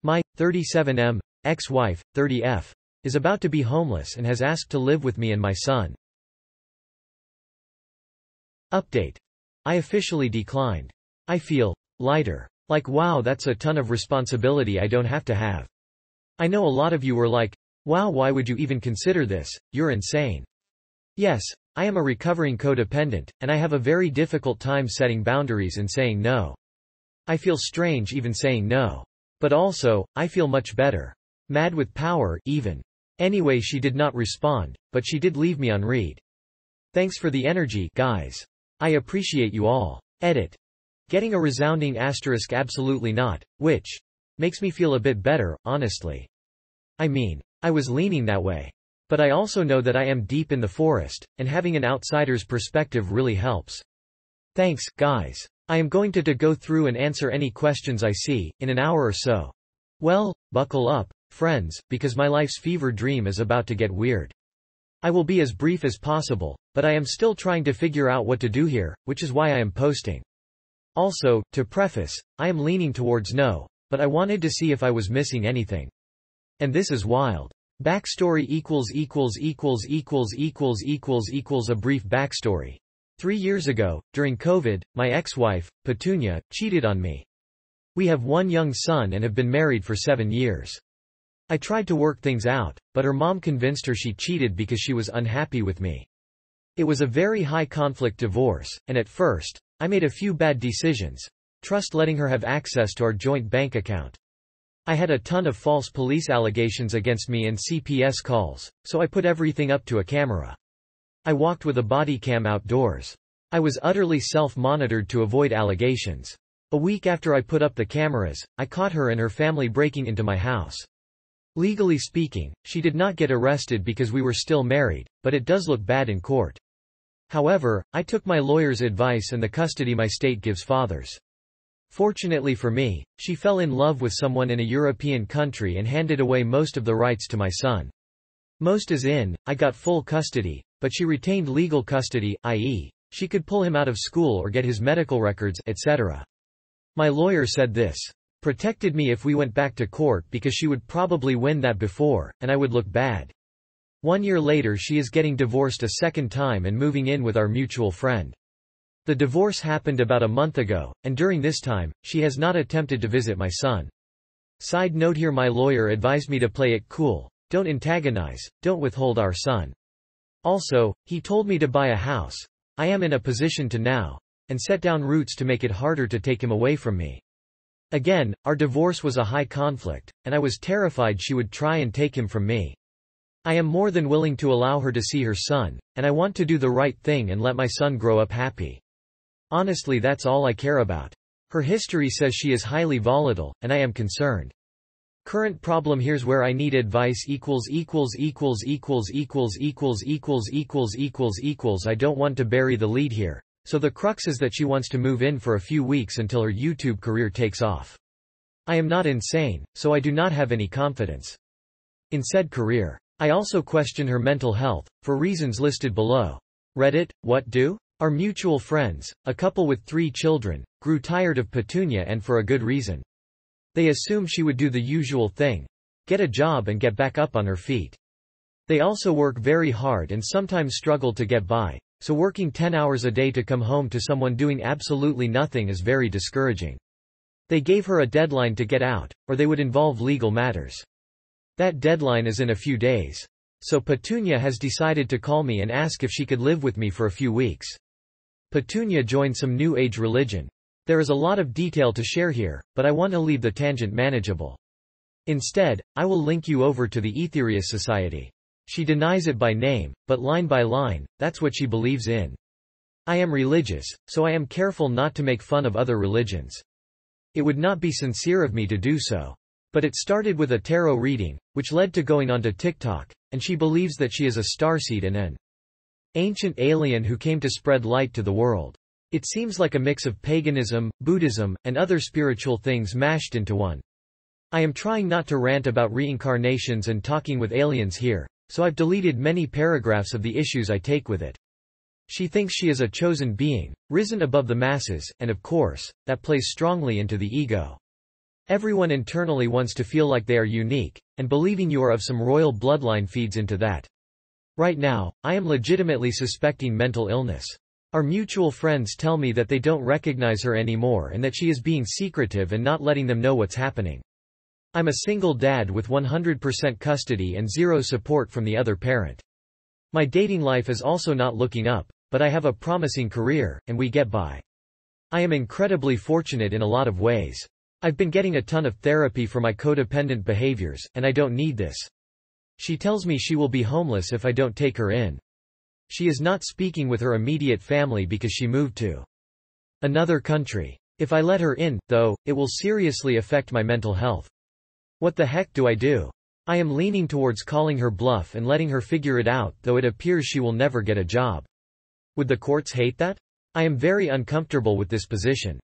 My 37M ex-wife, 30F, is about to be homeless and has asked to live with me and my son. Update. I officially declined. I feel lighter. Like wow, that's a ton of responsibility I don't have to have. I know a lot of you were like, wow, why would you even consider this? You're insane. Yes, I am a recovering codependent, and I have a very difficult time setting boundaries and saying no. I feel strange even saying no. But also, I feel much better. Mad with power, even. Anyway, she did not respond, but she did leave me on read. Thanks for the energy, guys. I appreciate you all. Edit. Getting a resounding asterisk absolutely not, which makes me feel a bit better, honestly. I mean, I was leaning that way. But I also know that I am deep in the forest, and having an outsider's perspective really helps. Thanks, guys. I am going to go through and answer any questions I see, in an hour or so. Well, buckle up, friends, because my life's fever dream is about to get weird. I will be as brief as possible, but I am still trying to figure out what to do here, which is why I am posting. Also, to preface, I am leaning towards no, but I wanted to see if I was missing anything. And this is wild. Backstory == A brief backstory. 3 years ago, during COVID, my ex-wife, Petunia, cheated on me. We have one young son and have been married for 7 years. I tried to work things out, but her mom convinced her she cheated because she was unhappy with me. It was a very high-conflict divorce, and at first, I made a few bad decisions. Trust letting her have access to our joint bank account. I had a ton of false police allegations against me and CPS calls, so I put everything up to a camera. I walked with a body cam outdoors. I was utterly self-monitored to avoid allegations. A week after I put up the cameras, I caught her and her family breaking into my house. Legally speaking, she did not get arrested because we were still married, but it does look bad in court. However, I took my lawyer's advice and the custody my state gives fathers. Fortunately for me, she fell in love with someone in a European country and handed away most of the rights to my son. Most as in, I got full custody, but she retained legal custody, i.e., she could pull him out of school or get his medical records, etc. My lawyer said this protected me if we went back to court because she would probably win that before, and I would look bad. 1 year later she is getting divorced a second time and moving in with our mutual friend. The divorce happened about a month ago, and during this time, she has not attempted to visit my son. Side note here, my lawyer advised me to play it cool, don't antagonize, don't withhold our son. Also, he told me to buy a house. I am in a position to now, and set down roots to make it harder to take him away from me. Again, our divorce was a high conflict, and I was terrified she would try and take him from me. I am more than willing to allow her to see her son, and I want to do the right thing and let my son grow up happy. Honestly, that's all I care about. Her history says she is highly volatile, and I am concerned. Current problem, here's where I need advice I don't want to bury the lead here. So the crux is that she wants to move in for a few weeks until her YouTube career takes off. I am not insane, so I do not have any confidence in said career. I also question her mental health, for reasons listed below. Reddit, what do? Our mutual friends, a couple with 3 children, grew tired of Petunia, and for a good reason. They assume she would do the usual thing. Get a job and get back up on her feet. They also work very hard and sometimes struggle to get by, so working 10 hours a day to come home to someone doing absolutely nothing is very discouraging. They gave her a deadline to get out, or they would involve legal matters. That deadline is in a few days. So Petunia has decided to call me and ask if she could live with me for a few weeks. Petunia joined some New Age religion. There is a lot of detail to share here, but I want to leave the tangent manageable. Instead, I will link you over to the Aetherius Society. She denies it by name, but line by line, that's what she believes in. I am religious, so I am careful not to make fun of other religions. It would not be sincere of me to do so. But it started with a tarot reading, which led to going onto TikTok, and she believes that she is a starseed and an ancient alien who came to spread light to the world. It seems like a mix of paganism, Buddhism, and other spiritual things mashed into one. I am trying not to rant about reincarnations and talking with aliens here, so I've deleted many paragraphs of the issues I take with it. She thinks she is a chosen being, risen above the masses, and of course, that plays strongly into the ego. Everyone internally wants to feel like they are unique, and believing you are of some royal bloodline feeds into that. Right now, I am legitimately suspecting mental illness. Our mutual friends tell me that they don't recognize her anymore and that she is being secretive and not letting them know what's happening. I'm a single dad with 100% custody and zero support from the other parent. My dating life is also not looking up, but I have a promising career, and we get by. I am incredibly fortunate in a lot of ways. I've been getting a ton of therapy for my codependent behaviors, and I don't need this. She tells me she will be homeless if I don't take her in. She is not speaking with her immediate family because she moved to another country. If I let her in, though, it will seriously affect my mental health. What the heck do I do? I am leaning towards calling her bluff and letting her figure it out, though it appears she will never get a job. Would the courts hate that? I am very uncomfortable with this position.